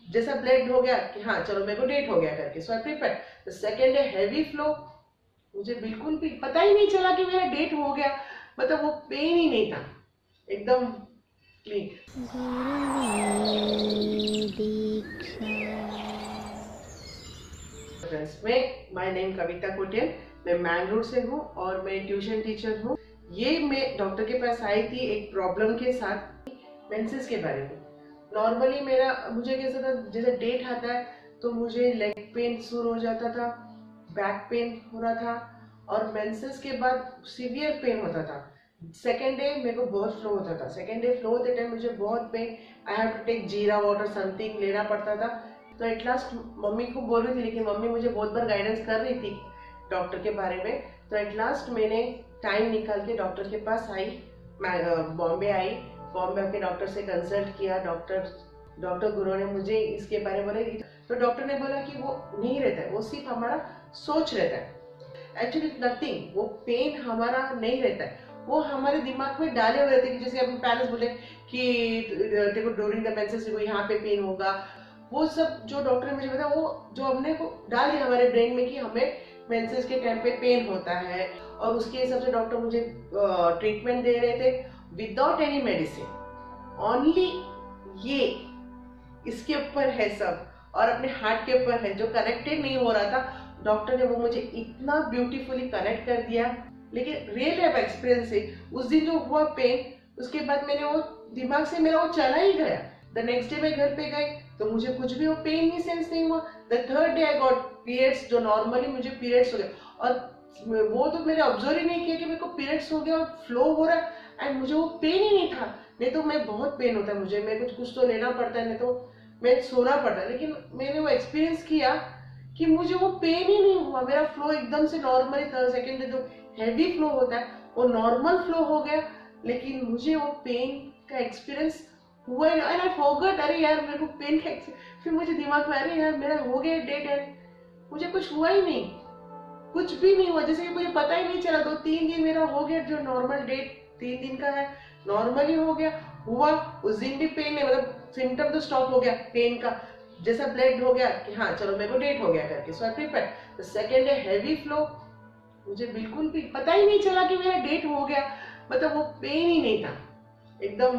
जैसा ब्लड हो गया कि हाँ चलो मेरे को डेट हो गया करके, so I prepare. The second day heavy flow, मुझे बिल्कुल भी पता ही नहीं चला कि मेरा डेट हो गया, मतलब वो पेन ही नहीं था, एकदम क्लीन। फ्रेंड्स, मैं माय नेम कविता कोटियल, मैं मैंगलोर से हूँ और मैं ट्यूशन टीचर हूँ। ये मैं डॉक्टर के पास आई थी एक प्रॉब्लम के साथ, मेंसेस के बारे में। नॉर्मली मुझे कैसा था, जैसे डेट आता है तो मुझे लेग पेन शुरू हो जाता था, बैक पेन हो रहा था और मेंसेस के बाद सीवियर पेन होता था। सेकेंड डे मेरे को बहुत फ्लो होता था, सेकेंड डे फ्लो होते टाइम मुझे बहुत pain, I have to take jeera water something लेना पड़ता था। तो एट लास्ट मम्मी को बोल रही थी, लेकिन मम्मी मुझे बहुत बार गाइडेंस कर रही थी डॉक्टर के बारे में। तो एट लास्ट मैंने टाइम निकाल के डॉक्टर के पास आई, बॉम्बे आई, बॉम्बे आके डॉक्टर से कंसल्ट किया। डॉक्टर गुरु ने मुझे इसके बारे में बोला, तो डॉक्टर ने बोला कि वो नहीं रहता है, वो सिर्फ हमारा सोच रहता है। एक्चुअली नथिंग, वो पेन हमारा नहीं रहता है, वो हमारे दिमाग में डाले हुए रहते हैं। जैसे अपने पेरेंट्स बोले कि देखो ड्यूरिंग द मेंसेस को यहाँ पे पेन होगा, वो सब जो डॉक्टर ने मुझे बताया वो जो हमने को डाल दिया हमारे ब्रेन में कि हमें मेंसेस के टाइम पे पेन होता है। और उसके हिसाब से डॉक्टर मुझे ट्रीटमेंट दे रहे थे विदाउट एनी मेडिसिन, ओनली ये इसके ऊपर है सब, और अपने हार्ट के ऊपर है जो कनेक्टेड नहीं हो रहा था। डॉक्टर ने वो मुझे इतना ब्यूटीफुली कनेक्ट कर दिया। लेकिन रियल लाइफ एक्सपीरियंस है, उस दिन जो हुआ पेन, उसके बाद मैंने वो दिमाग से मेरा वो चला ही गया। द नेक्स्ट डे मैं घर पे गई तो मुझे कुछ भी वो पेन ही सेंस नहीं हुआ। The third day I got periods, जो नॉर्मली मुझे पीरियड्स हो गए, और वो तो मैंने ऑब्जर्व ही नहीं किया कि मेरे को पीरियड्स हो गया और फ्लो हो रहा है, एंड मुझे वो पेन ही नहीं था। नहीं तो मैं बहुत पेन होता है मुझे, मैं कुछ तो लेना पड़ता है, नहीं तो मैं सोना पड़ता है। लेकिन मैंने वो एक्सपीरियंस किया कि मुझे वो पेन ही नहीं हुआ, मेरा फ्लो एकदम से नॉर्मली थर्ड सेकेंड डे जो हैवी फ्लो होता है वो नॉर्मल फ्लो हो गया। लेकिन मुझे वो पेन का एक्सपीरियंस हुआ एंड आई फॉरगॉट, अरे यार मेरे को पेन का फिर मुझे दिमाग में, अरे यार मेरा हो गया डेट है, मुझे कुछ हुआ ही नहीं, कुछ भी नहीं हुआ, जैसे कि मुझे पता ही नहीं चला। 2-3 दिन मेरा हो गया, जो नॉर्मल डेट 3 दिन का है नॉर्मली हो गया हुआ। उस दिन भी पेन नहीं, मतलब सिम्टम तो स्टॉप हो गया पेन का, जैसा ब्लड हो गया कि हाँ चलो मेरे को डेट हो गया करके, so I prepare. The second day heavy flow, मुझे बिल्कुल भी पता ही नहीं चला कि मेरा डेट हो गया, मतलब वो पेन ही नहीं था, एकदम